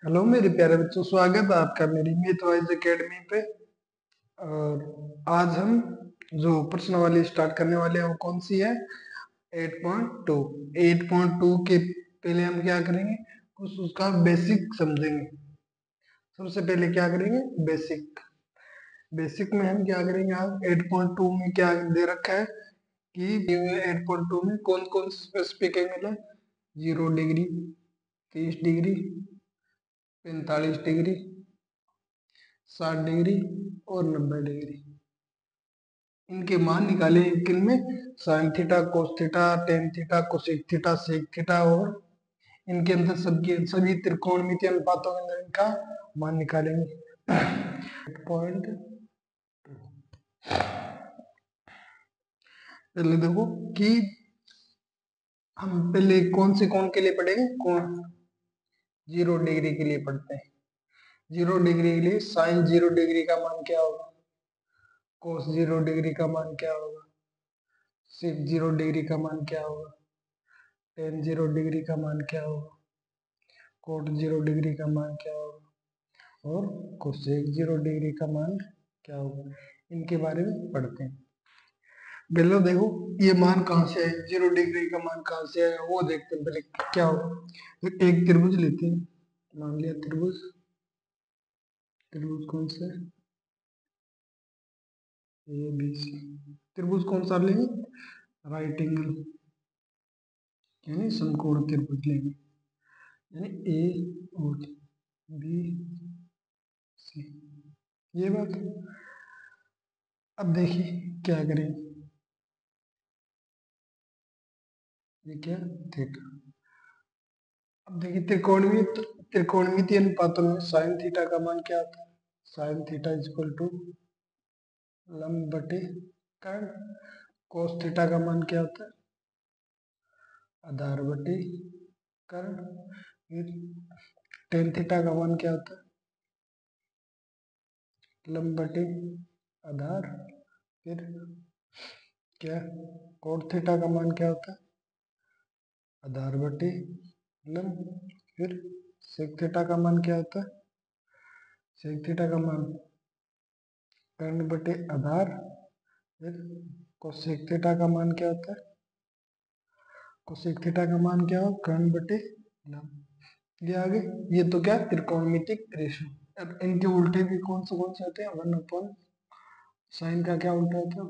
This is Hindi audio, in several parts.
हेलो मेरे प्यारे बच्चों, स्वागत है आपका मेरी मीत वाइज एकेडमी पे। और आज हम जो प्रश्नावली स्टार्ट करने वाले हैं वो कौन सी है? 8.2। 8.2 के पहले हम क्या करेंगे, कुछ उसका बेसिक समझेंगे। सबसे पहले क्या करेंगे? बेसिक। बेसिक में हम क्या करेंगे? आज 8.2 में क्या दे रखा है कि 8.2 में कौन कौन स्पेसिफिक एंगल है? 0 डिग्री, 30 डिग्री, 45 डिग्री, 60 डिग्री और 90 डिग्री। इनके मान निकाले किन में? Sine theta, cos theta, tan theta, cosec theta, sec theta. और इनके अंदर सबके सभी त्रिकोणमितीय अनुपातों के अंदर इनका मान निकालेंगे। पॉइंट पहले देखो कि हम पहले कौन के लिए पढ़ेंगे। कौन 0 डिग्री के लिए पढ़ते हैं। 0 डिग्री के लिए साइन 0 डिग्री का मान क्या होगा? कोस 0 डिग्री का मान क्या होगा? सेक 0 डिग्री का मान क्या होगा? टेन 0 डिग्री का मान क्या होगा? कोट 0 डिग्री का मान क्या होगा? और कोसेक 0 डिग्री का मान क्या होगा? इनके बारे में पढ़ते हैं। पहले देखो ये मान कहाँ से है, 0 डिग्री का मान कहाँ से है वो देखते हैं पहले क्या होगा। तो एक त्रिभुज लेते हैं, मान लिया त्रिभुज। त्रिभुज कौन सा है? A B C. त्रिभुज कौन सा लेंगे? राइट एंगल यानी समकोण त्रिभुज लेंगे, यानी ए और बी सी। ये बात। अब देखिए क्या करें। ये क्या? थीटा। अब देखिए त्रिकोणमितीय अनुपातों में साइन थीटा का मान क्या आता है? Sine theta is equal to लंब बटे कर्ण। कोस थीटा का मान क्या होता है? आधार बटे कर्ण। फिर टेन थीटा का मान क्या होता है? लंब बटे आधार। फिर क्या? कोट थीटा का मान क्या होता है? आधार बटे लंब। फिर सेक थीटा का मान क्या होता है? सेक थीटा का मान कर्ण बटे आधार। फिर कोसेक थीटा का मान क्या होता है? कोसेक थीटा का मान क्या हो? कर्ण बटे लंब। ये आगे ये तो क्या? त्रिकोणमितिक रेशो। अब इनके उल्टे भी कौन से होते हैं? 1 अपॉन साइन का क्या उल्टा होता है?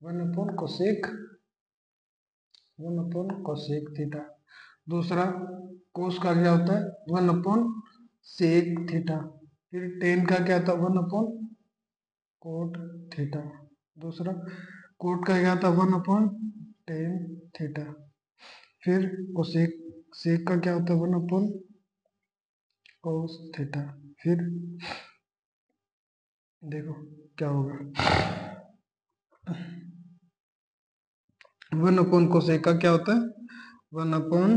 1 upon cosec. 1 upon cosec theta. दूसरा कोस का क्या होता है? 1 अपॉन सेक थीटा। फिर टेन का क्या था? 1 अपॉन कोट थीटा। दूसरा कोट का क्या था? 1 अपॉन टेन थीटा। फिर कोसेक सेक का क्या होता है? 1 अपॉन कोस थीटा। फिर देखो क्या होगा। 1 अपॉन कोसेक का क्या होता है? 1 अपॉन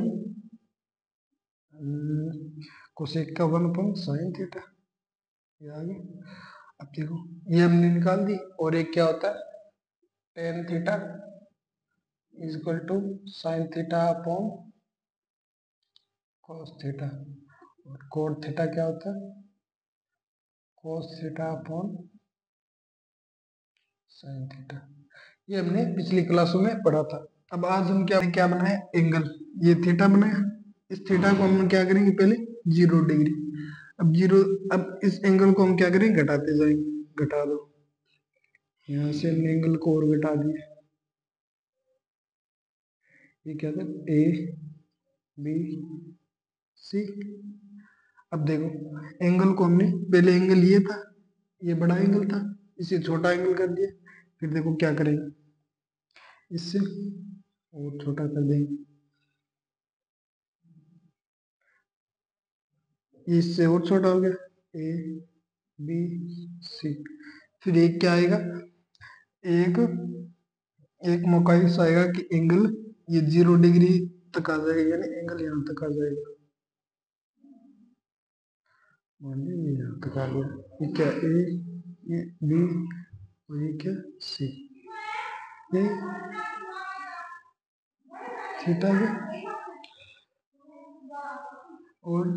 कोसेक का 1 अपॉन साइन थीटा। ये आ गया। अब देखो ये हमने निकाल दी। और एक क्या होता है? Tan theta is equal to sine theta upon cos theta. और कोट थीटा क्या होता है? Cos theta upon sine theta. ये हमने पिछली क्लासों में पढ़ा था। अब आज हम क्या क्या बनाए? एंगल। ये थीटा बनाया। इस थीटा को हम क्या करेंगे? पहले 0 डिग्री। अब जीरो। अब इस एंगल को हम क्या करेंगे? घटाते जाएंगे। घटा दो। यहाँ से हमने एंगल को और घटा दिया। ये क्या था? A B C. अब देखो एंगल को हमने पहले एंगल ये था, ये बड़ा एंगल था, इसे छोटा एंगल कर दिया। फिर देखो क्या करेंगे, इससे और छोटा कर देंगे। ये इससे और छोटा हो गया। A B C. फिर एक क्या आएगा? एक एक मौका ऐसा आएगा कि एंगल ये 0 डिग्री तक आ जाएगा, यानी एंगल यहाँ तक आ जाएगा। मान लीजिए ये यहाँ तक आ गया। ये क्या? ए, ये बी और ये क्या? सी। ये थीटा है। और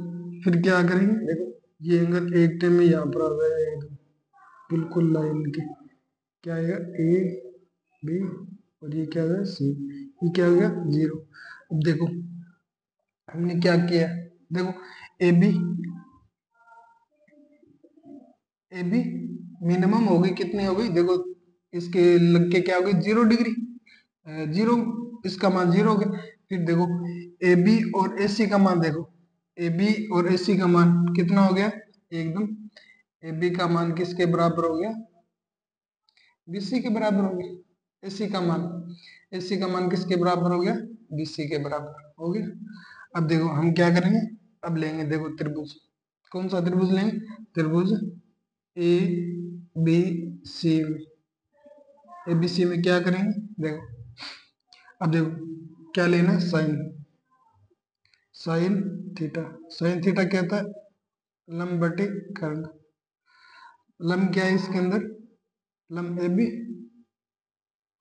फिर क्या करेंगे, देखो ये एंगल एक टाइम में यहाँ पर आ जाएगा एकदम बिल्कुल लाइन के, क्या आएगा ए बी, और ये क्या होगा सी, ये क्या हो गया 0। अब देखो हमने क्या किया, देखो ए बी मिनिमम हो गई, कितनी हो गई देखो, इसके लग के क्या हो गई 0 डिग्री, 0, इसका मान 0 हो गया। फिर देखो ए बी और ए सी का मान, देखो ए बी और ए सी का मान कितना हो गया एकदम, ए बी का मान किसके बराबर हो गया, बी सी के बराबर हो गया। एसी का मान, एसी का मान किसके बराबर हो गया, बी सी के बराबर हो गया। अब देखो हम क्या करेंगे, अब लेंगे देखो त्रिभुज, कौन सा त्रिभुज लेंगे, त्रिभुज ए बी सी में, ए बी सी में क्या करेंगे देखो, अब देखो क्या लेना, sine, sine theta, sine theta क्या होता है लंब बटे कर्ण, लंब क्या है इसके अंदर, लंब ए बी,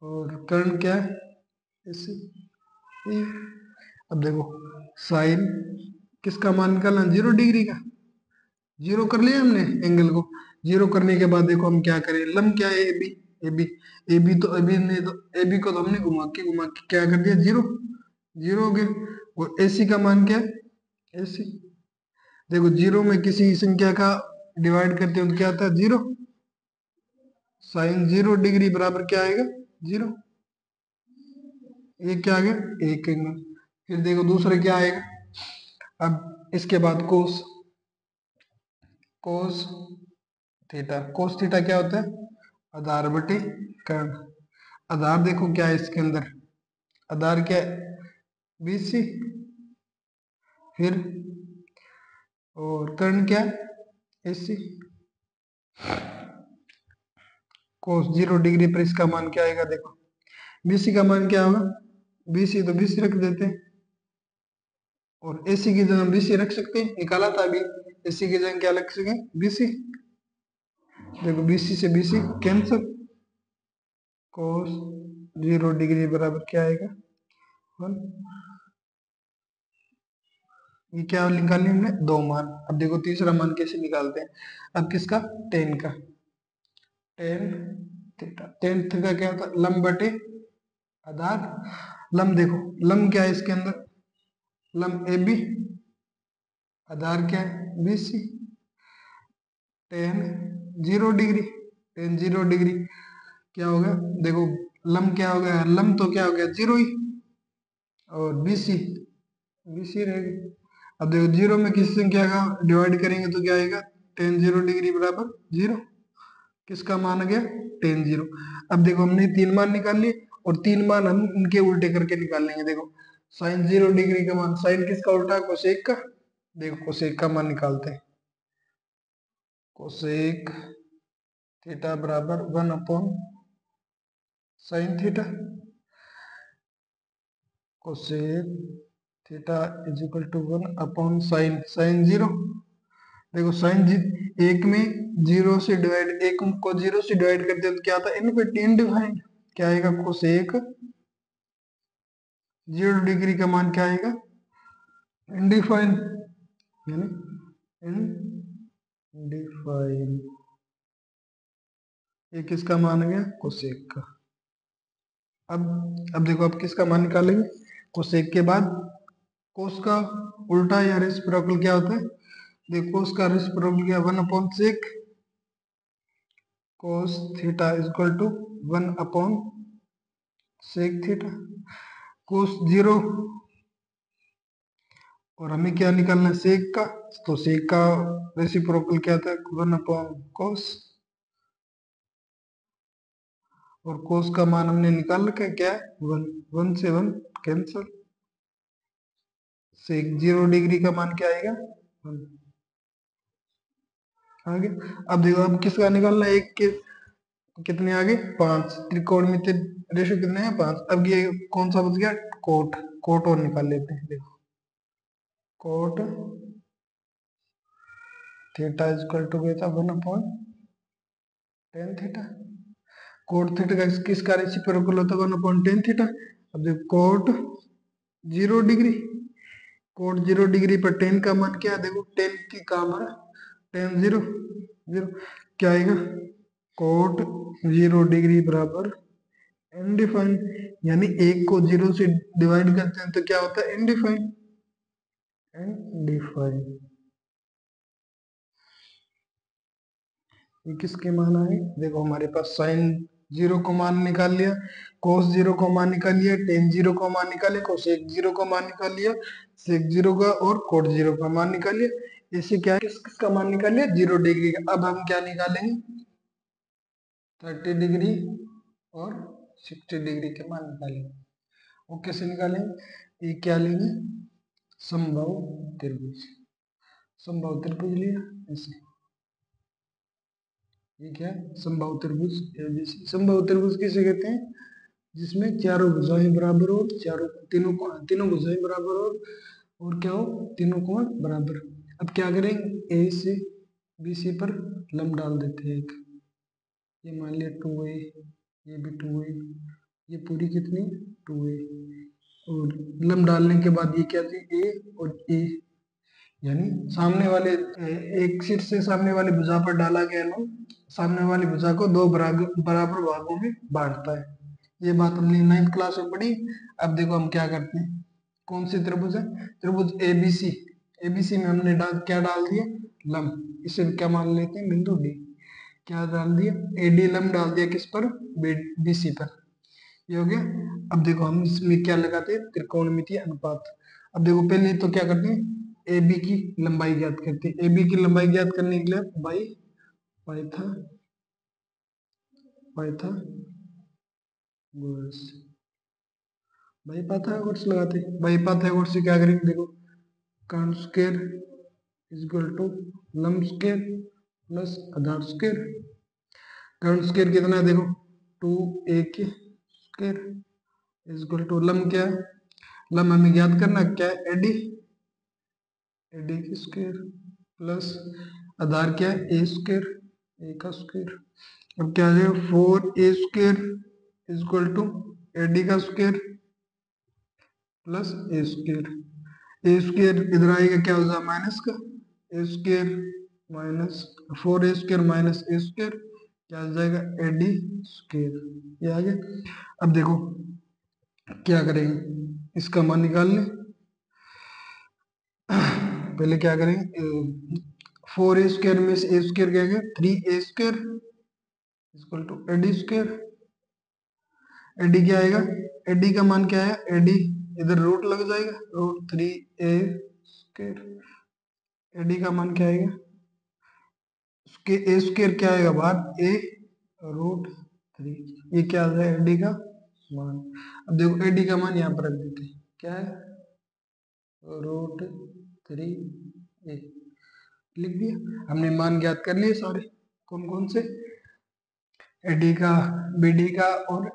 और कर्ण क्या है ऐसे ये। अब देखो साइन किसका मान निकालना, 0 डिग्री का, 0 कर लिया हमने एंगल को, 0 करने के बाद देखो हम क्या करें, लंब क्या है A B, A B, A B तो अभी ने तो ए बी को तो हमने घुमा के क्या कर दिया 0, 0 हो गया। और ए सी का मान क्या है, ए सी, देखो 0 में किसी संख्या का डिवाइड करते हो तो क्या आता है 0, साइन 0 डिग्री बराबर क्या आएगा 0, ये क्या आ गया एक एंगल। फिर देखो दूसरा क्या आएगा, अब इसके बाद कोस, कोस थीटा, कोस थीटा क्या होता है आधार बटे कर्ण, आधार देखो क्या है इसके अंदर, आधार क्या है बी सी, फिर और कर्ण क्या है ए सी, कोस 0 डिग्री पर इसका मान क्या आएगा देखो, बीसी का मान क्या होगा, बीसी तो बीसी रख देते हैं, और एसी की जगह बीसी रख सकते हैं, निकाला था अभी, एसी की जगह क्या रख सके बीसी, देखो बीसी से बीसी कैंसिल, कोस 0 डिग्री बराबर क्या आएगा 1, ये क्या निकालने हमने दो मान। अब देखो तीसरा मान कैसे निकालते हैं, अब किसका टेन का, टेन थीटा, टेन थीटा क्या होता है लंब बटे आधार, लंब देखो लंब क्या है इसके अंदर, लंब ए बी, आधार क्या है B C, tan 0 degree, tan 0 degree क्या हो गया देखो, लंब क्या हो गया, लंब तो क्या हो गया 0 ही, और बीसी, बीसी रहेगी। अब देखो 0 में किस संख्या का डिवाइड करेंगे तो क्या आएगा, टेन 0 डिग्री बराबर 0, किसका मान आ गया टेन 0। अब देखो हमने 3 मान निकाल लिए, और 3 मान हम उनके उल्टे करके निकाल लेंगे, देखो साइन 0 डिग्री का मान, साइन किसका उल्टा है कोसेक का, देखो कोसेक का मान निकालते हैं, कोसेक थीटा बराबर 1/साइन theta, cosec theta is equal to 1/साइन, साइन 0, देखो साइन एक में 0 से डिवाइड, एक को 0 से डिवाइड करते हैं तो क्या आता है इनडिफाइंड, क्या आएगा कोसेक 0 डिग्री का मान क्या आएगा इनडिफाइंड, यानी इनडिफाइंड, ये किसका मान आ गया कोसेक का। अब देखो अब किसका मान निकालेंगे, कोसेक के बाद कोस का उल्टा या रेसिप्रोकल क्या होता है, देखो कोस का रेसिप्रोकल क्या 1/सेक, cos theta is equal to 1/सेक थीटा, कोस 0, और हमें क्या निकालना है सेक का, तो सेक का रेसिप्रोकल क्या था 1/कोस, और कोस का मान हमने निकाल रखा है क्या है 1, 1 से 1 कैंसल, सेक 0 डिग्री का मान क्या आएगा 1, आगे। अब देखो अब किसका निकालना है, एक के कितने आगे 5, त्रिकोण में रेशो कितने हैं 5, अब ये कौन सा बच गया कोट, कोट और निकाल लेते हैं, देखो cot theta is equal to क्या था 1/tan थीटा, कोट थीटा का किसका रेसिप्रोकल होता है 1/tan थीटा। अब देखो कोट 0 डिग्री कोट 0 डिग्री पर टेन का मान क्या है? देखो टेन की का मान टेन 0 0 क्या आएगा? कोट 0 डिग्री बराबर अनडिफाइंड, यानी एक को 0 से डिवाइड करते हैं तो क्या होता है? अनडिफाइंड। अनडिफाइंड ये किसके मान आए? देखो हमारे पास साइन 0 को मान निकाल लिया, कोस 0 को मान निकाल लिया, टेन 0 को मान निकाले, कोसेक 0 को मान निकाल लिया, सेक 0 का और कोट 0 का मान निकाल लिया। इससे क्या है? किस किसका मान निकाल लिया? 0 डिग्री का। अब हम क्या निकालेंगे? 30 डिग्री और 60 डिग्री के मान निकालेंगे। वो कैसे निकालेंगे? ये क्या लेंगे? समबाहु त्रिभुज। समबाहु त्रिभुज लिया ऐसे। ये क्या है? समबाहु त्रिभुज एबीसी। समबाहु त्रिभुज किसे कहते हैं? जिसमें चारों भुजाएं बराबर हो, चारों तीनों भुजाएं बराबर हो, और क्या हो? तीनों कोण बराबर। अब क्या करेंगे? ए से बी सी पर लंब डाल देते हैं एक। ये मान लिया 2a, ये भी 2a, ये पूरी कितनी? 2a। और लंब डालने के बाद ये क्या थी? ए और ए, यानी सामने वाले एक सिर से सामने वाली भुजा पर डाला गया लंब सामने वाली भुजा को दो बराबर भागों में बांटता है। ये बात हमने 9th क्लास में पढ़ी। अब देखो हम क्या करते हैं। कौन सी त्रिभुज है? त्रिभुज एबीसी। एबीसी में हमने क्या डाल दिया? लंब। इसे क्या मान लेते हैं? बिंदु डी। क्या डाल दिया? एडी लंब डाल दिया किस पर? बीसी पर। ये हो गया। अब देखो हम इसमें क्या लगाते हैं? त्रिकोणमितीय अनुपात। अब देखो पहले तो क्या करते हैं? ए बी की लंबाई ज्ञात करते हैं। ए बी की लंबाई ज्ञात करने के लिए बाई पाइथा पाइथागोरस बाई पाइथागोरस लगाते हैं। बाई पाइथागोरस से क्या करेंगे? देखो कर्ण स्क्वायर इज इक्वल टू लंब स्क्वायर प्लस आधार स्क्वायर। कर्ण स्क्वायर कितना है? देखो 2a के स्क्वायर इज इक्वल टू लंब क्या है? लंब हमें ज्ञात करना क्या है? एडी। एडी की स्क्वायर प्लस आधार क्या है? ए स्क्वायर, ए का स्क्वायर। अब क्या आ जाएगा? 4a square is equal to AD का square plus A square. A square इधर आएगा क्या हो जाएगा? माइनस का। A square minus 4a square minus A square क्या आ जाएगा? AD square. ये आ गया। अब देखो क्या करेंगे? इसका मान निकाल लें। पहले क्या करेंगे? 4a स्क्वायर में से ए स्क्वायर क्या है? 3a square equal to AD square. AD क्या आएगा? एडी का मान क्या है? एडी इधर रूट लग जाएगा, रूट 3a स्क्वायर। एडी का मान क्या आएगा? उसके ए स्क्वायर क्या आएगा बाहर? ए रूट 3। ये क्या आ जाएगा? एडी का मान। अब देखो एडी का मान यहाँ पर रख देते हैं। क्या है? रूट 3a लिख दिया। हमने मान ज्ञात कर लिए सारे। कौन कौन से? एडी का, बीडी का और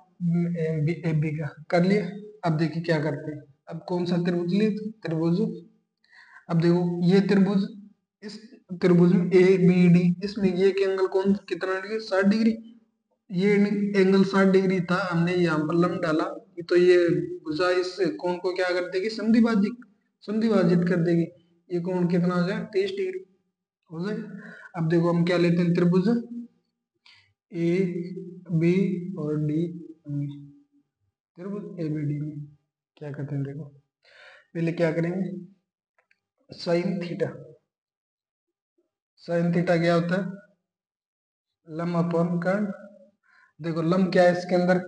एबी का कर लिया। अब देखिए क्या करते हैं। अब कौन सा त्रिभुज लिए? त्रिभुज। अब देखो ये त्रिभुज, इस त्रिभुज में ए बी डी, इसमें ये एंगल कौन कितना डिग्री? 60 डिग्री। ये एंगल 60 डिग्री था, हमने यहाँ पर लंब डाला तो ये भुजा इस कोण को क्या कर देगी? संधिभाजित कर देगी। ये कोण कितना हो जाए? 30 डिग्री हो जाए। अब देखो हम क्या लेते हैं? त्रिभुज ए बी और डी में, त्रिभुज ए बी डी में क्या करते हैं? देखो पहले क्या करेंगे? Sign theta. साइन थीटा क्या होता है? लंब अपॉन कर्ण। देखो लंब क्या है इसके अंदर?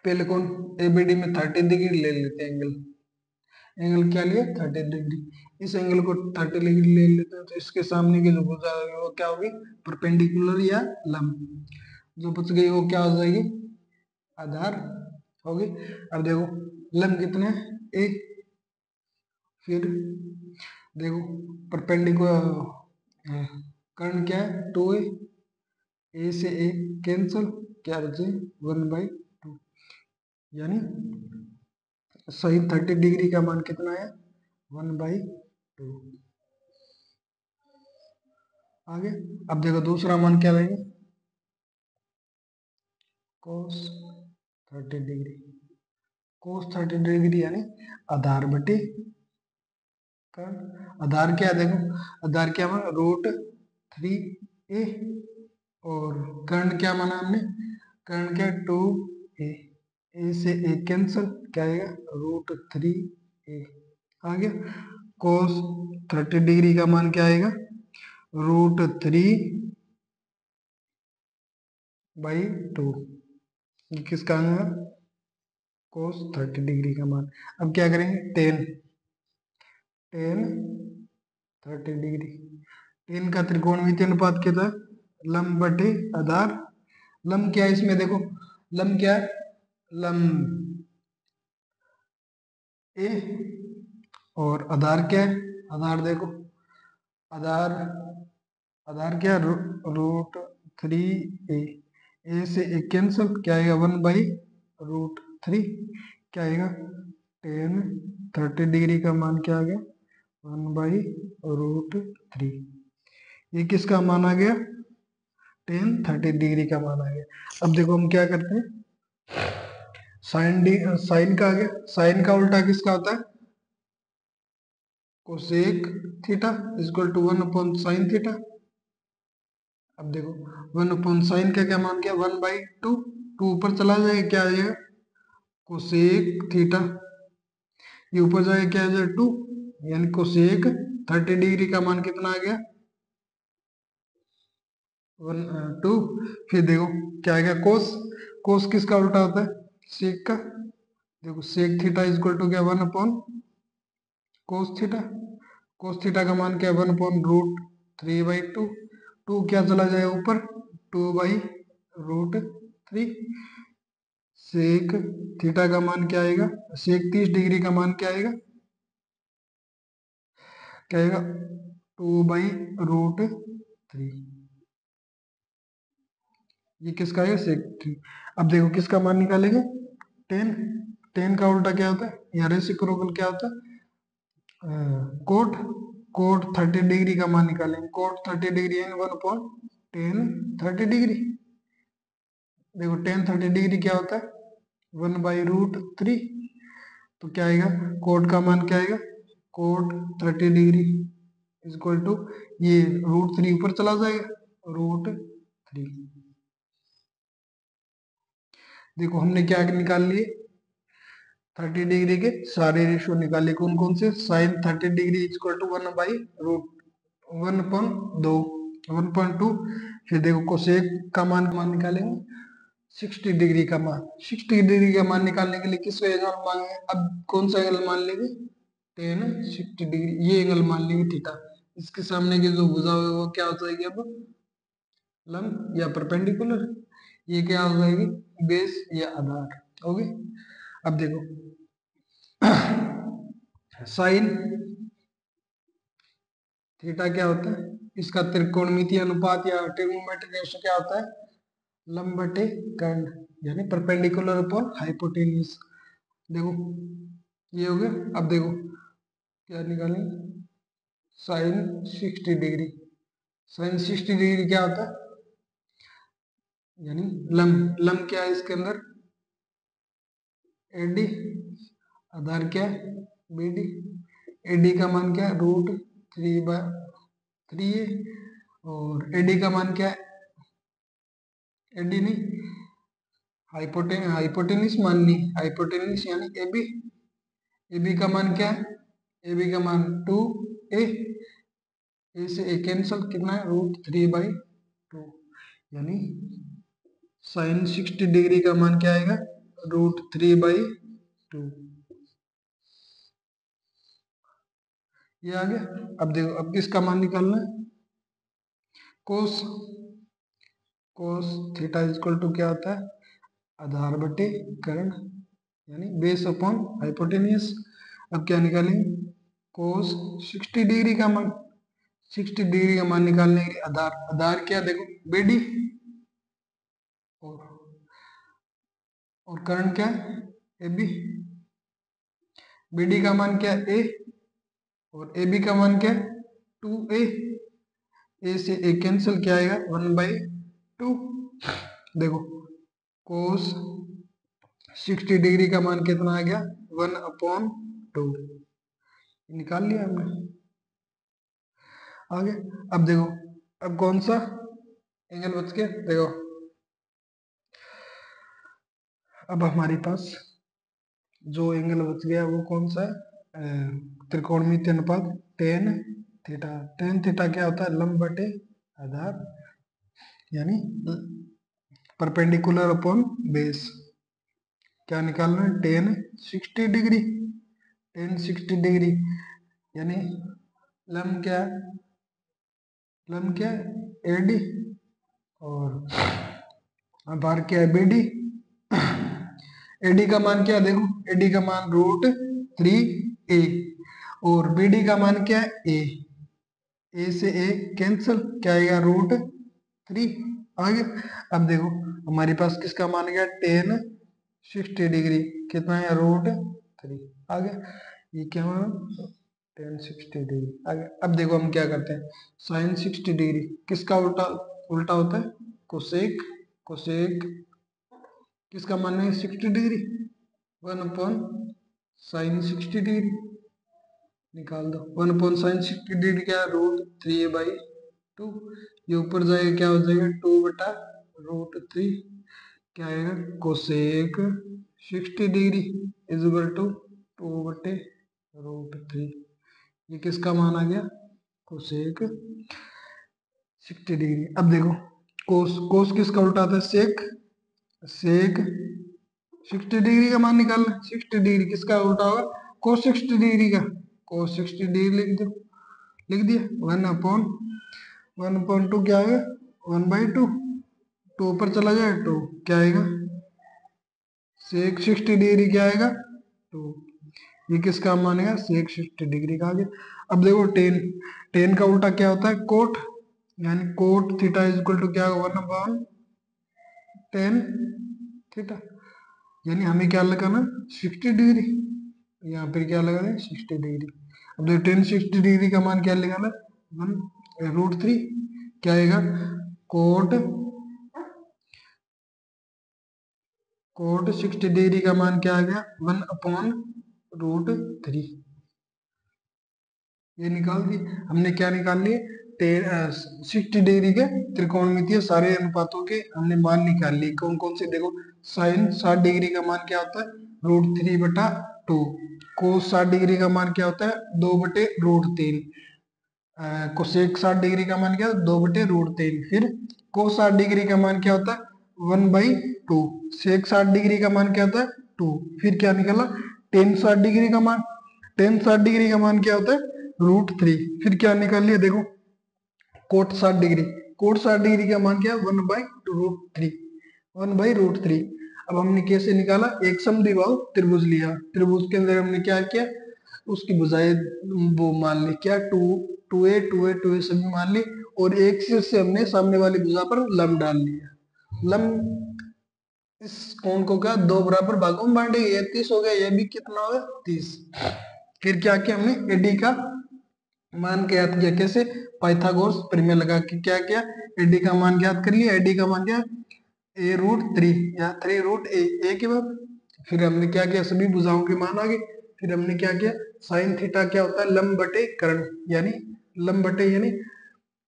पहले कौन? एबीडी में 30 डिग्री ले लेते हैं एंगल। एंगल क्या लिया? 30 डिग्री। इस एंगल को 30 डिग्री ले लेते हैं तो इसके सामने की जो भुजा होगी वो क्या होगी? परपेंडिकुलर या लंब। जो बच गई वो क्या हो जाएगी? आधार होगी। अब देखो लंब कितने? एक। फिर देखो परपेंडिकुलर कर्ण क्या है? 2a। ए से ए कैंसल, क्या बचे? 1/2। यानी सही 30 डिग्री का मान कितना है? 1/2। आगे अब देखो दूसरा मान क्या लेंगे? cos 30 degree. कोस 30 डिग्री यानी आधार बटे कर्ण। आधार क्या है देखो, आधार क्या माना √3a और कर्ण क्या माना हमने, कर्ण क्या 2a, ए से ए कैंसल, क्या आएगा √3a आ गया। कोस 30 डिग्री का मान क्या आएगा √3/2। ये किसका आएगा कोस 30 डिग्री का मान। अब क्या करेंगे टेन 30 डिग्री, टेन का त्रिकोणमितीय अनुपात क्या था लंब बटे आधार। लंब क्या है इसमें देखो, लंब क्या है लंब ए और आधार क्या है, आधार देखो आधार आधार क्या √3a, ए से ए कैंसल, क्या आएगा 1/√3, क्या आएगा टेन 30 डिग्री का मान क्या आ गया 1/√3। ये किसका मान आ गया टेन 30 डिग्री का मान आ गया। अब देखो हम क्या करते हैं, साइन का आ गया, साइन का उल्टा किसका होता है cosec theta equal to 1/sin थीटा। अब देखो 1/sin का क्या मान किया 1/2, 2 ऊपर चला जाएगा क्या आ जाएगा कोसेक थीटा, ये ऊपर जाएगा क्या आ जाएगा 2, यानी कोसेक 30 डिग्री का मान कितना आ गया 2। फिर देखो क्या आ गया कोस, कोस किसका उल्टा होता है सेक का, देखो सेक थीटा इक्वल टू क्या 1/cos थीटा, cos थीटा का मान क्या है 1/√3/2, 2 क्या चला जाएगा ऊपर 2/√3। सेक थीटा का मान क्या आएगा, सेक 30 डिग्री का मान क्या आएगा, क्या आएगा 2/√3। ये किसका आएगा सेक 3। अब देखो किसका मान निकालेंगे टेन, टेन का उल्टा क्या होता है या रेसिप्रोकल क्या होता है कोट, कोट 30 डिग्री का मान निकालेंगे, कोट 30 डिग्री यानी 1/10 30 डिग्री। देखो टेन 30 डिग्री क्या होता है 1/√3, तो क्या आएगा कोट का मान क्या आएगा कोट 30 डिग्री इक्वल टू ये √3 ऊपर चला जाएगा √3। देखो हमने क्या निकाल लिए 30 डिग्री के सारे रेशियो निकाले, कौन कौन से साइन 30 डिग्री इक्वल टू 1/√1/2 1.2। फिर देखो कोसेक का मान निकालेंगे 60 डिग्री का मान, 60 डिग्री का मान निकालने के लिए किस एंगल मांगे, अब कौन सा एंगल मान लेंगे टेन 60 डिग्री, ये एंगल मान लेंगे थीटा। इसके सामने की जो भुजा है वो क्या हो जाएगी अब लंब या परपेंडिकुलर, ये क्या हो जाएगी बेस या आधार हो गई। अब देखो साइन थीटा क्या होता है, इसका त्रिकोणमितीय अनुपात या ट्रिग्नोमेट्रिक रेशियो क्या होता है लंब बटे कर्ण यानी परपेंडिकुलर अपॉन हाइपोटेन्यूज। देखो ये हो गया। अब देखो क्या निकालेंगे साइन 60 डिग्री, साइन 60 डिग्री क्या होता है यानी लंब, लंब क्या है इसके अंदर एडी, आधार क्या है बीडी, एडी का मान क्या है √3/3 और एडी का मान क्या है एडी नहीं हाइपोटेनिस माननी, हाइपोटेनिस यानी एबी, एबी का मान क्या है एबी का मान 2a, ए से ए कैंसल कितना है √3/2, यानी साइन 60 डिग्री का मान क्या आएगा √3/2। ये आ गया। अब देखो अब किसका मान निकालना है कोस, कोस थीटा इक्वल टू क्या होता है आधार बटे कर्ण यानी बेस अपॉन हाइपोटेनियस। अब क्या निकालेंगे कोस 60 डिग्री का मान, 60 डिग्री का मान निकालने के लिए आधार, आधार क्या देखो बीडी और कर्ण क्या है ए बी, बीडी का मान क्या है ए और ए बी का मान क्या है 2a, ए से ए कैंसिल क्या आएगा 1/2। देखो कोस 60 डिग्री का मान कितना आ गया 1/2 निकाल लिया हमने। आगे अब देखो, अब कौन सा एंगल बच गया देखो, अब हमारे पास जो एंगल बच गया वो कौन सा है, त्रिकोणमितीय अनुपात टेन थीटा। टेन थीटा क्या होता है, लंब बटे आधार, यानी परपेंडिकुलर अपॉन बेस। क्या निकालना है, टेन 60 डिग्री, टेन 60 डिग्री यानी लंब क्या है, लंब क्या है एडी, और आधार क्या है बीडी। एडी का मान क्या है देखो, एडी का मान √3a, और बीडी का मान क्या है ए से ए कैंसिल, क्या आएगा √3। आगे अब देखो हमारे पास किसका मान गया टेन 60 डिग्री, कितना है √3। आगे ये क्या मान, टेन 60 डिग्री। आगे अब देखो हम क्या करते हैं, साइन 60 डिग्री किसका उल्टा, उल्टा होता है कोसेक। कोसेक किसका मान है 60 डिग्री, 1/sin 60 डिग्री निकाल दो। 1/sin 60 डिग्री क्या है √3/2, ये ऊपर जाएगा क्या हो जाएगा 2/√3, क्या आएगा cosec 60 degree is equal to 2/√3। ये किसका मान आ गया कोसेक 60 डिग्री। अब देखो कोस, कोस किसका उल्टा आता है सेक, सेक 60 डिग्री का मान निकालना। 60 डिग्री किसका उल्टा होगा कोस 60 डिग्री का, कोस 60 डिग्री लिख दो, लिख दिया 1/1/2 क्या आएगा 1/2, 2 ऊपर चला जाए 2 क्या आएगा, सेक 60 डिग्री क्या आएगा 2। ये किसका मानेगा सेक 60 डिग्री का। आगे अब देखो टेन, टेन का उल्टा क्या होता है कोट, यानी cot theta is equal to क्या होगा 1/tan थीटा, यानी हमें क्या लगाना 60 डिग्री, यहाँ पर क्या लगाना है 60 डिग्री। अब देखो टेन 60 डिग्री का मान क्या लगाना 1√3, क्या आएगा कोट, कोट 60 डिग्री का मान क्या आ गया 1/√3। ये निकाल दी हमने, क्या निकाल लिए 60 डिग्री के त्रिकोणमितीय सारे अनुपातों के हमने मान निकाल लिए। कौन कौन से देखो, साइन 60 डिग्री का मान क्या होता है √3/2, कोस 60 डिग्री का मान क्या होता है 2/√3, कोसेक 60 डिग्री का मान क्या है 2/√3, फिर कोस 60 डिग्री का मान क्या होता है 1/2, सेक 60 डिग्री का मान क्या होता है 2, फिर क्या निकला टेन 60 डिग्री का मान, टेन 60 डिग्री का मान क्या होता है √3, फिर क्या निकाल लिया देखो कोट 60 डिग्री, कोट 60 डिग्री का मान क्या है 1/√3, 1/√3। अब हमने कैसे निकाला, एक समद्विबाहु त्रिभुज लिया, त्रिभुज के अंदर हमने क्या किया उसकी भुजाएं वो मान ली क्या 2a सभी मान ली, और एक शीर्ष से हमने सामने वाली भुजा पर लंब डाल लिया। लंब इस कोण को क्या दो बराबर भागों में बांटेंगे, ये 30 हो गया, ये भी कितना होगा 30। फिर क्या किया हमने एडी का मान ज्ञात किया, कैसे पाइथागोरस प्रमेय लगा के क्या किया एडी का मान ज्ञात कर लिया। एडी का मान क्या a√3 या 3√a के बाद फिर हमने क्या किया सभी भुजाओं के मान आ गए। फिर हमने क्या किया साइन थीटा क्या होता है लंब बटे कर्ण, यानी लंब बटे यानी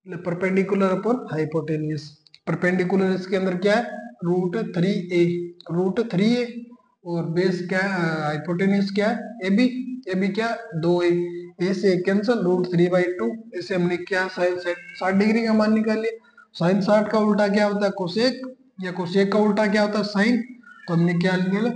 परपेंडिकुलर अपॉन हाइपोटेनियस। परपेंडिकुलर इसके अंदर क्या है √3a, √3a, और बेस क्या है हाइपोटेनियस क्या है ab, ab क्या 2a, a से कैंसिल √3/2, इसे हमने क्या साइन 60 डिग्री का मान निकाल लिया। साइन 60 का उल्टा क्या होता है कोसेक, या कोसेक का उल्टा क्या होता है साइन, तो हमने क्या निकाला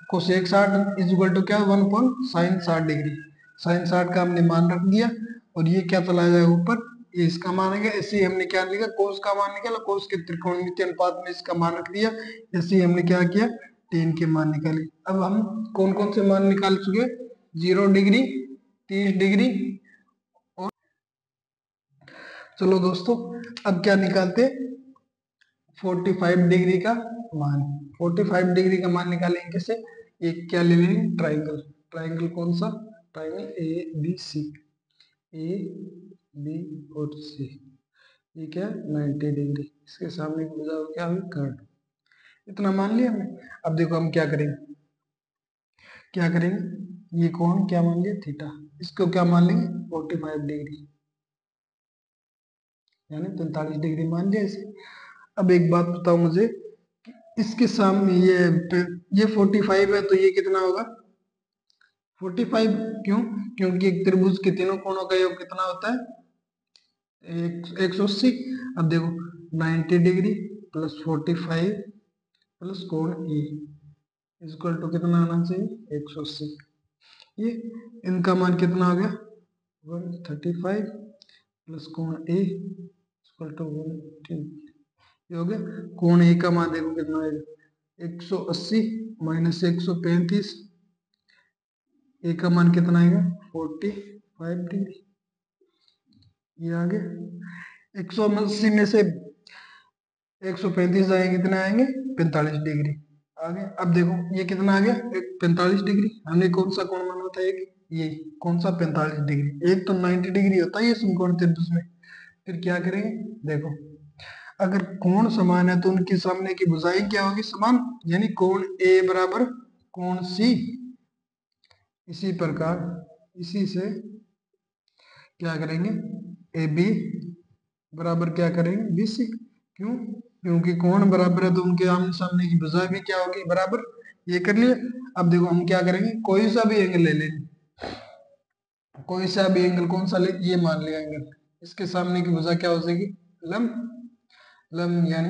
कोसेक 60 इज इक्वल टू क्या 1/sin 60 डिग्री, साइन 60 का हमने मान रख दिया, और ये क्या चला जाएगा ऊपर, ये इसका मान है। ऐसे ही हमने क्या लिखा कोस का मान निकाला, कोस के त्रिकोणमितीय अनुपात में इसका मान रख दिया। ऐसे ही हमने क्या किया टेन के मान निकाले। अब हम कौन कौन से मान निकाल चुके 0 डिग्री 30 डिग्री, और चलो दोस्तों अब क्या निकालते 45 डिग्री का मान। 45 डिग्री का मान निकालेंगे कैसे, एक क्या ले लेंगे ट्राइंगल, ट्राइंगल कौन सा triangle A B C, A B और सी, ये क्या 90 डिग्री, इसके सामने क्या हुई कर्व, इतना मान लिया हमने। अब देखो हम क्या करेंगे, ये कोण क्या मान लिया, थीटा, इसको क्या मान लेंगे 45 डिग्री, यानी 45 डिग्री मान लिया इसे। अब एक बात बताओ मुझे, इसके सामने ये 45 है तो ये कितना होगा 45, क्यों, क्योंकि एक त्रिभुज के तीनों कोणों का योग कितना होता है 180। अब देखो 90 डिग्री प्लस 45 प्लस कोण ए इक्वल टू कितना आना चाहिए 180। ये इनका मान कितना आ गया 135 प्लस कोण ए इक्वल टू 110। ये हो गया। कोण ए का मान देखो कितना आएगा 180 माइनस 135, ए का मान कितना आएगा 45 डिग्री। ये आ गया 180 में से 135 आएंगे, कितने आएंगे 45 डिग्री आ गया। अब देखो ये कितना आ गया 45 डिग्री। हमने कौन सा कोण माना था, एक ये कौन सा 45 डिग्री, एक तो 90 डिग्री होता है ये समकोण त्रिभुज में। फिर क्या करेंगे, देखो अगर कोण समान है तो उनके सामने की भुजाएं क्या होगी समान, यानी कोण ए बराबर कोण सी। इसी प्रकार इसी से क्या करेंगे ए बी बराबर क्या करेंगे बी सी। क्यों, क्योंकि कोण बराबर है तो उनके आमने सामने की भुजा भी क्या होगी बराबर। ये कर लिए। अब देखो हम क्या करेंगे, कोई सा भी एंगल ले लेंगे, कोई सा भी एंगल, कौन सा ले, ये मान लिया एंगल, इसके सामने की भुजा क्या हो जाएगी लंब, लंब यानी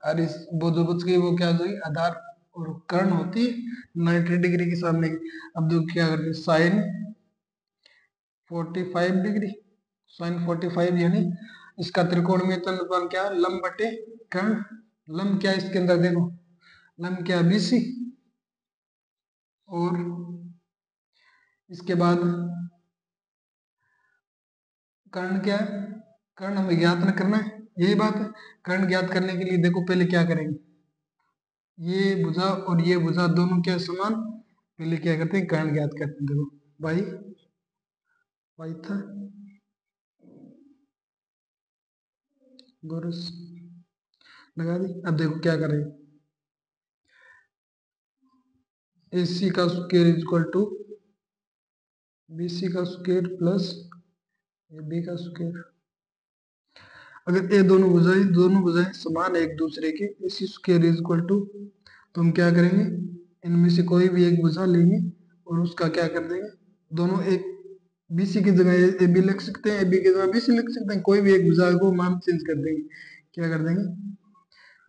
और इस बुझ की वो क्या हो जाएगी आधार, और कर्ण होती है 90 डिग्री के सामने की। अब देखो क्या करते हैं साइन 45 डिग्री, साइन 45 यानी इसका त्रिकोणमितीय अनुपात क्या है लंब बटे कर्ण। लंब क्या है इसके अंदर देखो, लंब क्या बीसी, और इसके बाद कर्ण क्या है, कर्ण हमें ज्ञात न करना है, यही बात है। कर्ण ज्ञात करने के लिए देखो पहले क्या करेंगे, ये भुजा और ये भुजा दोनों क्या समान, पहले क्या करते हैं कर्ण ज्ञात करते हैं। देखो भाई भाई था गोरस लगा दी। अब देखो क्या करेंगे, ए सी का square equal to B C का स्क्वायर प्लस ए बी का स्क्वायर। अगर ये दोनों भुजाएं समान है एक दूसरे के, इसी स्क्वायर इक्वल टू, तो हम क्या करेंगे इनमें से कोई भी एक भुजा लेंगे और उसका क्या कर देंगे, दोनों एक बीसी की जगह ए बी लिख सकते हैं, ए बी की जगह बीसी लिख सकते हैं, कोई भी एक भुजा को मान चेंज कर देंगे। क्या कर देंगे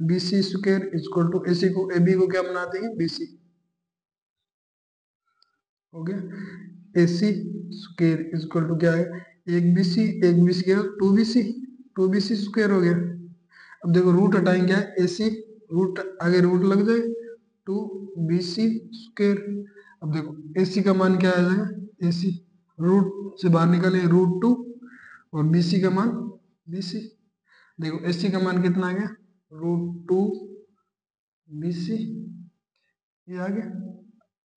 B C square equal to A C को ए बी को क्या बना देंगे बी सी, हो गया। A C square equal to क्या है एक बी सी, एक B C two B C, two B C square हो गया। अब देखो रूट हटाएंगे क्या है ए सी, रूट आगे रूट लग जाए टू बी सी स्क्वायर। अब देखो ए सी का मान क्या आ जाएगा, ए सी रूट से बाहर निकाले रूट टू, और बी सी का मान बी सी। देखो ए सी का मान कितना आ गया रूट टू बी सी, ये आ गया।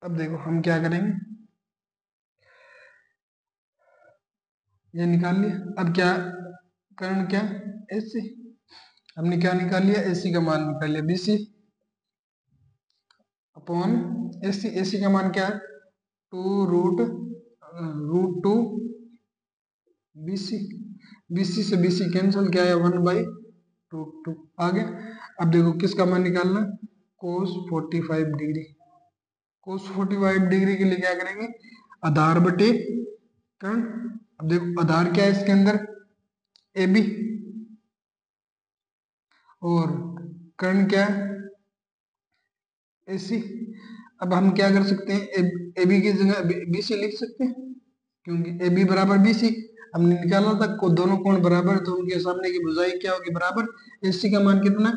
अब देखो हम क्या करेंगे, ये निकाल लिया। अब क्या कर्ण क्या ए सी, हमने क्या निकाल लिया ए सी का मान निकाल लिया बी सी अपॉन ए सी। ए सी का मान क्या है two root two B C, B C से बी सी कैंसिल, क्या है 1/√2 आ गया। अब देखो किसका मान निकालना, कोस 45 डिग्री। कोस 45 डिग्री के लिए क्या करेंगे आधार बटे कर्ण। अब देखो आधार क्या है इसके अंदर ए बी, और कर्ण क्या है ए सी। अब हम क्या कर सकते हैं ए बी की जगह बी सी लिख सकते हैं, क्योंकि ए बी बराबर बी सी हमने निकाला था, दोनों कोण बराबर है तो उनके सामने की भुजाएं क्या होगी बराबर। ए सी का मान कितना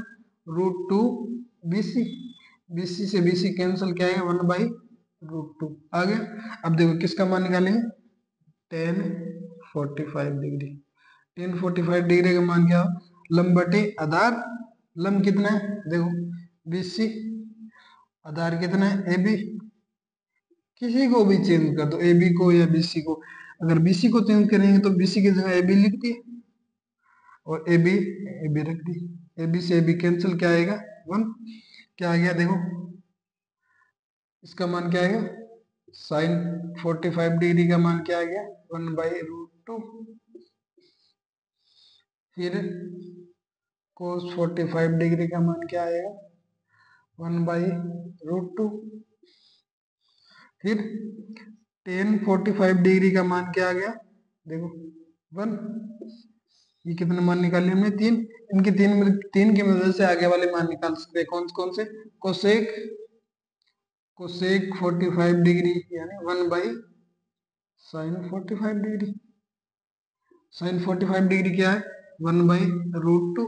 root two B C, B C से बी सी कैंसिल, क्या है 1/√2 आ गया। अब देखो किसका मान निकालेंगे टेन 45 डिग्री, टेन 45 डिग्री का मान क्या हो लंब बटे आधार। लंब कितना है देखो बी सी, आधार कितना है ए बी, किसी को भी चेंज कर दो ए बी को या बी सी को। अगर बी सी को चेंज करेंगे तो बी सी की जगह ए बी लिख दी, और ए बी रख दी, ए बी से ए बी कैंसिल, क्या आएगा 1। क्या आ गया देखो, इसका मान क्या आएगा, साइन 45 डिग्री का मान क्या आ गया, 1/√2। फिर कोस 45 डिग्री का मान क्या आएगा, 1/√2। फिर टेन 45 डिग्री का मान क्या आ गया, देखो 1। ये कितने मान निकाले हमने, तीन। इनके तीन की मदद से आगे वाले मान निकाल सकते हैं। कौन कौन से, कोसेक कोसेक 45 डिग्री यानी 1/sin 45 डिग्री। साइन 45 डिग्री क्या है, 1/√2।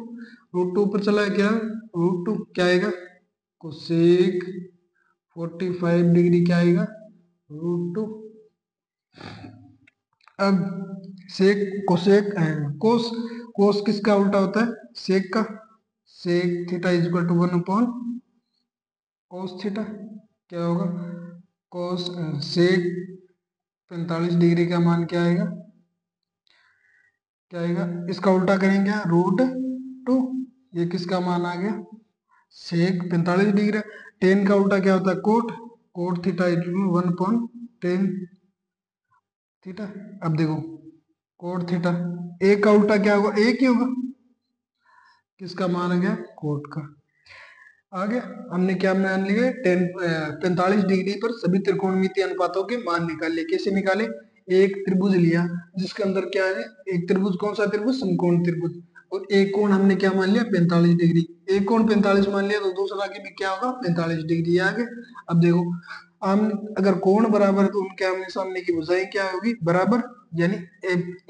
√2 ऊपर चला है, क्या √2 क्या आएगा, कोसेक 45 डिग्री क्या आएगा, √2। अब सेक कोसेक कोस कोस किसका उल्टा होता है, सेक का। Sec theta is equal to 1 cos theta. क्या होगा, कोस सेक 45 डिग्री का मान क्या आएगा, क्या आएगा, इसका उल्टा करेंगे √2। ये किसका मान आ गया, सेक 45 डिग्री। टेन का उल्टा क्या होता है, cot. Cot theta is 1/10 theta. अब देखो कोट थीटा, एक का उल्टा क्या होगा, एक ही होगा। किसका मान आ गया, कोट का। आगे हमने क्या मान लिए, 45 डिग्री पर सभी त्रिकोणमितीय अनुपातों के मान निकाले। कैसे निकाले, एक त्रिभुज लिया जिसके अंदर क्या है, एक त्रिभुज, कौन सा त्रिभुज, समकोण त्रिभुज। और एक कोण हमने क्या मान लिया, 45 डिग्री। एक कोण 45 मान लिया तो दूसरा के भी क्या होगा, 45 डिग्री। आगे अब देखो, हम अगर कोण बराबर है तो उनके आमने सामने की भुजाएं क्या होगी, बराबर। यानी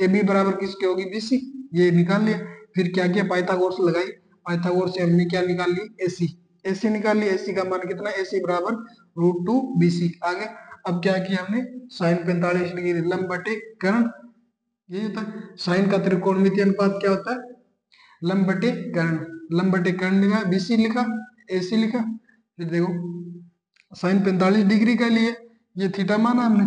ए बी बराबर किसके होगी, BC। ये निकाल लिया। फिर क्या किया, पाइथागोरस लगाई। पाइथागोरस से हमने क्या निकाल ली, AC। AC निकाल ली। AC का मान कितना, AC बराबर √2 BC। आगे अब क्या किया हमने, साइन 45 डिग्री लंब बटे कर्ण। ये होता है साइन का त्रिकोणमितीय अनुपात, क्या होता है, लंब बटे कर्ण। लंब बटे कर्ण लिखा, BC लिखा, AC लिखा। फिर देखो साइन 45 डिग्री का लिए ये थीटा माना हमने,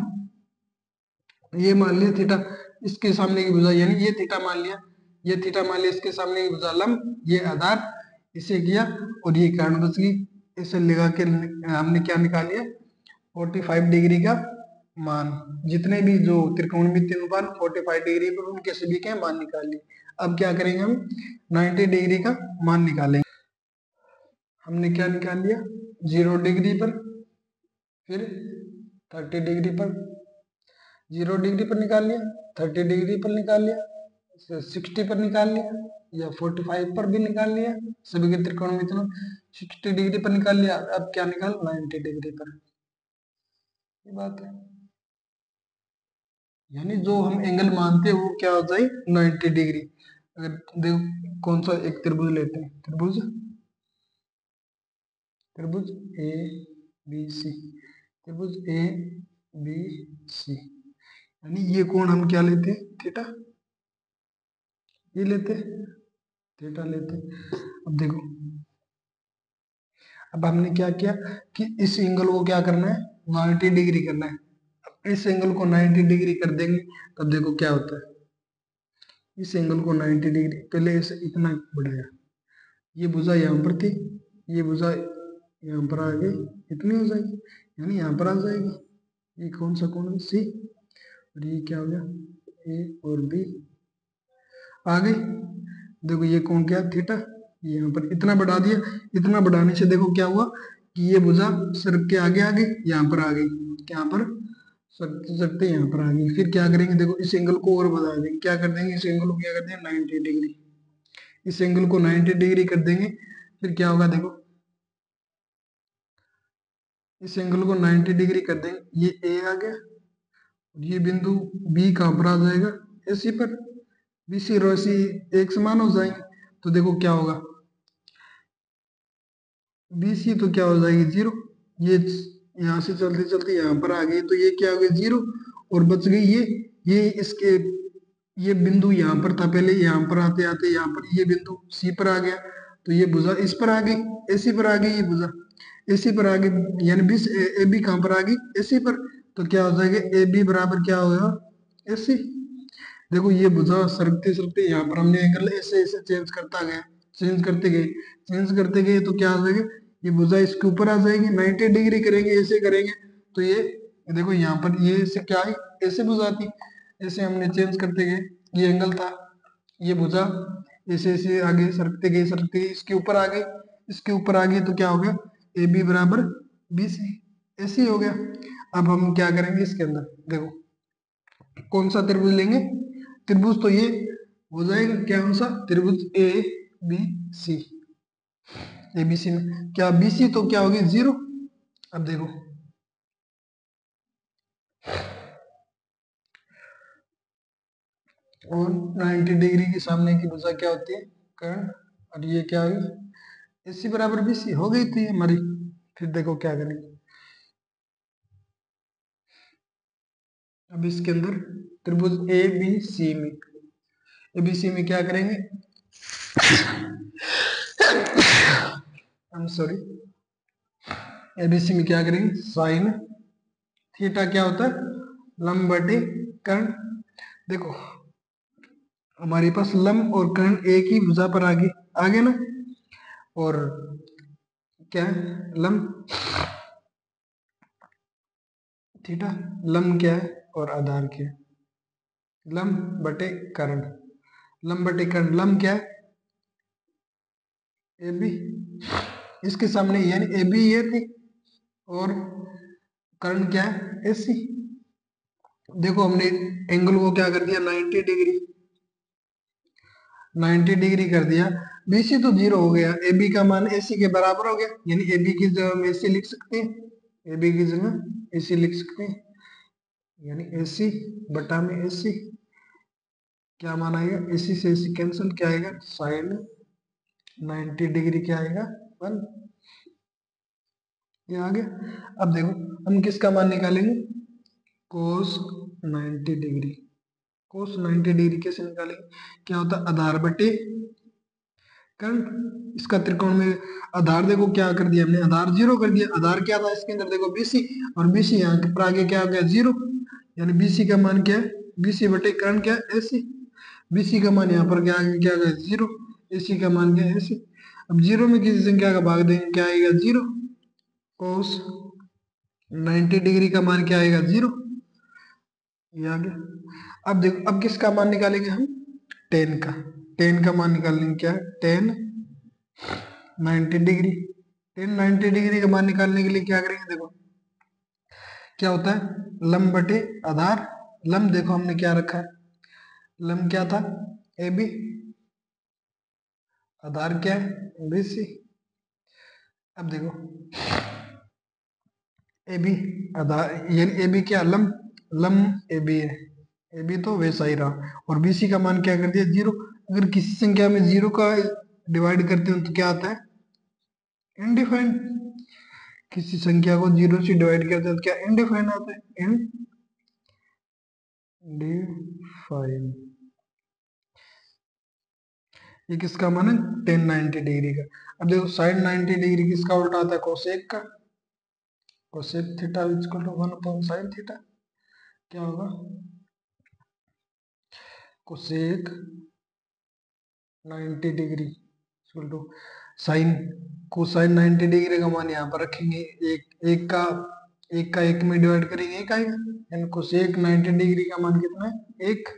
ये मान लिया थीटा। इसके सामने की भुजा यानी ये थीटा मान लिया, ये थीटा मान लिया। इसके सामने की भुजा लंब, ये आधार, इसे किया और ये कर्ण बच गई। इसे लगा के हमने क्या निकाल लिया, 45 डिग्री का मान। जितने भी जो त्रिकोणमितीय अनुपात 45 डिग्री पर, उनके सभी के मान निकाल लिए। अब क्या करेंगे हम, 90 डिग्री का मान निकालेंगे। हमने क्या निकाल लिया, 0 डिग्री पर, फिर 30 डिग्री पर। 0 डिग्री पर निकाल लिया, 30 डिग्री पर निकाल लिया, 60 पर निकाल लिया, या 45 पर भी निकाल लिया। सभी के त्रिकोणमितीय 60 डिग्री पर निकाल लिया। अब क्या निकाल, 90 डिग्री पर। ये बात है, यानी जो हम एंगल मानते हैं वो क्या होता है, 90 डिग्री। अगर देखो कौन सा एक त्रिभुज लेते हैं, त्रिभुज त्रिभुज ए बी सी, त्रिभुज ए बी सी, यानी ये कोण हम क्या लेते हैं, थीटा। ये लेते हैं, थीटा लेते हैं। अब देखो, अब हमने क्या किया कि इस एंगल को क्या करना है, 90 डिग्री करना है। अब इस एंगल को 90 डिग्री कर देंगे, तब देखो क्या होता है। इस एंगल को 90 डिग्री, पहले इसे इतना बढ़ाया, ये भुजा यहाँ पर थी, ये भुजा यहाँ पर आ गई, इतनी हो जाएगी, यानी यहाँ पर आ जाएगी। ये कौन सा कोण है, C। और ये क्या हो गया, A और B आ गई। देखो ये कोण क्या, थीटा। ये यहाँ पर इतना बढ़ा दिया। इतना बढ़ाने से देखो क्या हुआ कि ये भुजा सरक के आगे आ गई, यहाँ पर आ गई, यहाँ पर सरकते सरकते यहाँ पर आ गई। फिर क्या करेंगे, देखो इस एंगल को और बढ़ा देंगे। क्या कर देंगे, इस एंगल को क्या कर देंगे, 90 डिग्री। इस एंगल को 90 डिग्री कर देंगे। फिर क्या होगा, देखो इस एंगल को 90 डिग्री कर देंगे, ये A आ गया। ये बिंदु B कहाँ पर आ जाएगा, AC पर। BC और AC एक समान हो जाएंगे, तो देखो क्या होगा, BC तो क्या हो जाएगी, 0। ये यहाँ से चलते चलते यहाँ पर आ गई, तो ये क्या हो गया, 0। और बच गई ये इसके, ये बिंदु यहाँ पर था पहले, यहाँ पर आते आते यहाँ पर ये बिंदु C पर आ गया, तो ये भुजा इस पर आ गई, AC पर आ गई। ये भुजा AC पर आ गई, यानी बीस AB कहाँ पर आ गई, AC पर। तो क्या हो जाएगा, AB बराबर क्या होगा, AC। देखो ये भुजा सरकते सरकते यहाँ पर हमने एंगल ऐसे ऐसे चेंज करता गया, चेंज करते गए तो क्या हो जाएगा, ये भुजा इसके ऊपर आ जाएगी, 90 डिग्री करेंगे, ऐसे करेंगे तो ये देखो यहाँ पर ये ऐसे क्या है, ऐसे भुजा थी, ऐसे हमने चेंज करते गए, ये एंगल था, ये भुजा ऐसे ऐसे आगे सरकते गए इसके ऊपर आ गई, इसके ऊपर आ गई तो क्या हो गया, ए बी बराबर बी सी, ऐसे ही हो गया। अब हम क्या करेंगे इसके अंदर, देखो कौन सा त्रिभुज लेंगे, त्रिभुज तो ये हो जाएगा, क्या कौन सा त्रिभुज ए बी सी, ए बी सी में क्या बी सी तो क्या होगी 0। अब देखो और 90 डिग्री के सामने की भुजा क्या होती है, कर्ण, और ये क्या होगी एसी बराबर बी सी, हो गई थी हमारी। फिर देखो क्या करेंगे, अब इसके अंदर त्रिभुज ए बी सी में, ए बी सी में क्या करेंगे, आई एम सॉरी, एबीसी में क्या करेंगे, साइन थीटा क्या होता है, लंब बटे कर्ण। देखो हमारे पास लंब और कर्ण एक ही भुजा पर आगे आगे ना, और क्या है लंब थीटा, लंब क्या है और आधार क्या है, लंब बटे कर्ण, लंब बटे कर्ण, लंब क्या है ए बी, इसके सामने यानी ए बी ये थी, और कर्ण क्या है ए सी। देखो हमने एंगल को क्या कर दिया 90 डिग्री, 90 डिग्री कर दिया, बीसी तो 0 हो गया, ए बी का मान ए सी के बराबर हो गया, यानी ए बी की जगह हम ए सी लिख सकते हैं, ए बी की जगह ए सी लिख सकते हैं, यानी ए सी बटा में ए सी, क्या मान आएगा, ए सी से ए सी कैंसिल, क्या आएगा साइन 90 डिग्री क्या आएगा 1, ये आ गया। अब देखो हम किसका मान निकालेंगे, कोस 90 डिग्री, कोस 90 डिग्री कैसे निकालेंगे, क्या होता है आधार बटे कर्ण, इसका त्रिकोण में आधार देखो क्या कर दिया हमने, आधार 0 कर दिया, आधार क्या था इसके अंदर देखो बीसी, और बीसी यहाँ पर आगे क्या हो गया 0, यानी बीसी का मान क्या है, बीसी बटे कर्ण क्या है एसी, बीसी का मान यहाँ पर क्या क्या गया 0, एसी का मान क्या है एसी। अब 0 में किसी संख्या का भाग देंगे क्या आएगा 0, कोस 90 डिग्री का मान क्या आएगा 0, ये आ गया। अब देखो अब किसका मान निकालेंगे हम, टेन का, टेन का मान निकालेंगे, क्या है टेन 90 डिग्री, टेन 90 डिग्री का मान निकालने के लिए क्या करेंगे, देखो क्या होता है लंब बटे आधार, लंब देखो हमने क्या रखा है, लंब क्या था ए बी, आधार क्या है बी सी। अब देखो ए बी आधार, यानी ए बी क्या लंब, लंब ए बी है, ए बी तो वैसा ही रहा, और बी सी का मान क्या कर दिया 0। अगर किसी संख्या में 0 का डिवाइड करते हो तो क्या आता है इनडिफाइंड, किसी संख्या को 0 से डिवाइड करते हैं तो क्या इनडिफाइंड आता है, इनडिफाइंड। ये किसका मान है 1090 डिग्री का। अब देखो साइन 90 डिग्री किसका उल्टा आता है, कोसेक का, cosec theta equal to 1 upon sine theta, क्या होगा cosec 90 degree equal to sine, cosine 90 degree का मान यहाँ पर रखेंगे, एक का एक में डिवाइड करेंगे एक आएगा, यानी कोसेक 90 डिग्री का मान कितना है 1,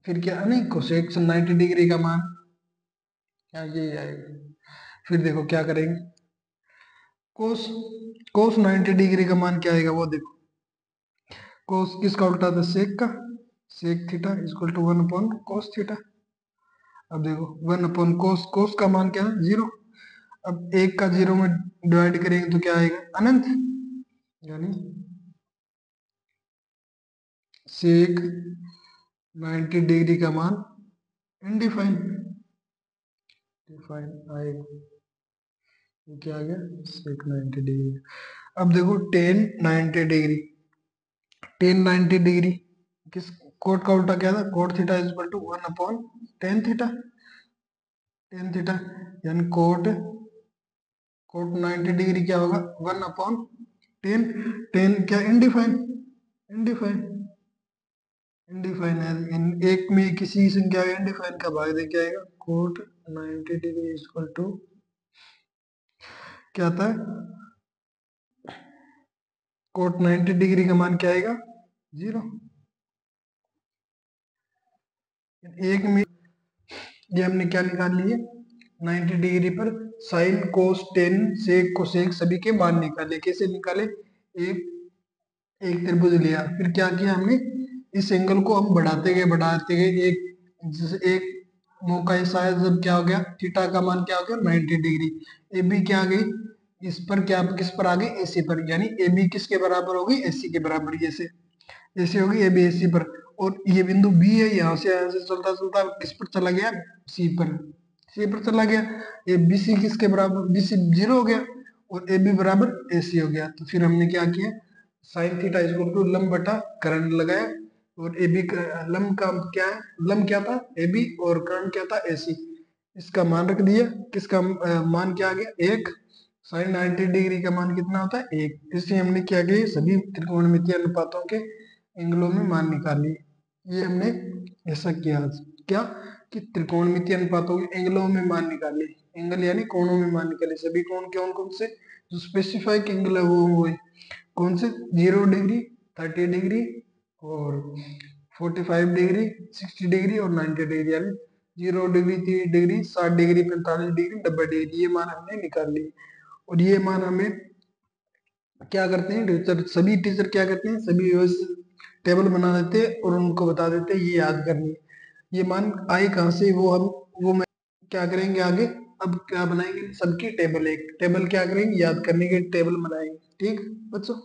फिर क्या नहीं कोसेक 90 डिग्री का मान क्या ये आएगा। फिर देखो क्या करेंगे, कोस कोस 90 डिग्री का मान क्या आएगा वो देखो, कोस किसका उल्टा था सेक का, sec theta equal to 1 upon cos theta. अब देखो 1 अपॉन कोस, कोस का मान क्या है 0, अब एक का 0 में डिवाइड करेंगे तो क्या आएगा अनंत, यानी सेक 90 डिग्री का मान इनडिफाइन, डिफाइन आएगा, ये क्या आ गया सेक 90 डिग्री। अब देखो टेन 90 डिग्री, टेन 90 डिग्री किस कोट का उल्टा क्या था, cot theta is equal to 1 upon tan theta, tan theta यानी कोट, कोट 90 डिग्री क्या होगा 1 अपॉन टेन, टेन क्या इनडिफाइन, इनडिफाइन, इनडिफाइन है, इन एक में किसी संख्या का इनडिफाइन का भाग दे क्या आएगा कोट 90 डिग्री इक्वल टू क्या आता है, कोट 90 डिग्री का मान क्या आएगा, 0। एक में ये हमने क्या निकाल लिए, 90 डिग्री पर sine cos tan sec cosec सभी के मान निकाले। कैसे निकाले, एक एक त्रिभुज लिया, फिर क्या किया हमने, इस एंगल को हम बढ़ाते गए एक, जैसे एक मौका ऐसा है जब क्या हो गया, थीटा का मान क्या हो गया 90 डिग्री। ए बी क्या आ गई, इस पर क्या, किस पर आ गई, एसी पर, यानी ए बी किसके बराबर होगी, एसी के बराबर, जैसे ऐसे होगी ए बी एसी पर। और ये बिंदु बी है, यहाँ से चलता चलता किस पर चला गया, सी पर, सी पर चला गया। ये बी सी किसके बराबर, बी सी 0 हो गया और ए बी बराबर ए सी हो गया। तो फिर हमने क्या किया, साइन थीटा इक्वल टू लंब बटा करण लगाया, और ए बी लंब का क्या है, लंब क्या था ए बी और करण क्या था ए सी। इसका मान रख दिया, किसका मान क्या आ गया, एक। साइन 90 डिग्री का मान कितना होता है, एक। इससे हमने क्या किया, सभी त्रिकोणमितीय अनुपातों के एंगलों में मान निकाली। ये हमने ऐसा किया, क्या कि त्रिकोणमितीय अनुपातों के एंगलों में मान निकाले, एंगल यानी कोणों में मान निकाले। सभी कोण कौन कौन से, जो स्पेसिफाइक एंगल है वो कौन से, 0 डिग्री, 30 डिग्री और 45 डिग्री, 60 डिग्री और 90 डिग्री, यानी 0 degree, 30 degree, 60 degree, 45 degree, 90 degree, ये मान हमने निकाल लिए। और ये मान हमें क्या करते हैं टीचर, सभी टीचर क्या करते हैं, सभी टेबल बना देते हैं और उनको बता देते हैं ये याद करनी है। ये मान आए कहाँ से, वो मैं क्या करेंगे आगे, अब क्या बनाएंगे, सबकी टेबल, एक टेबल क्या करेंगे, याद करने के टेबल बनाएंगे। ठीक बच्चों।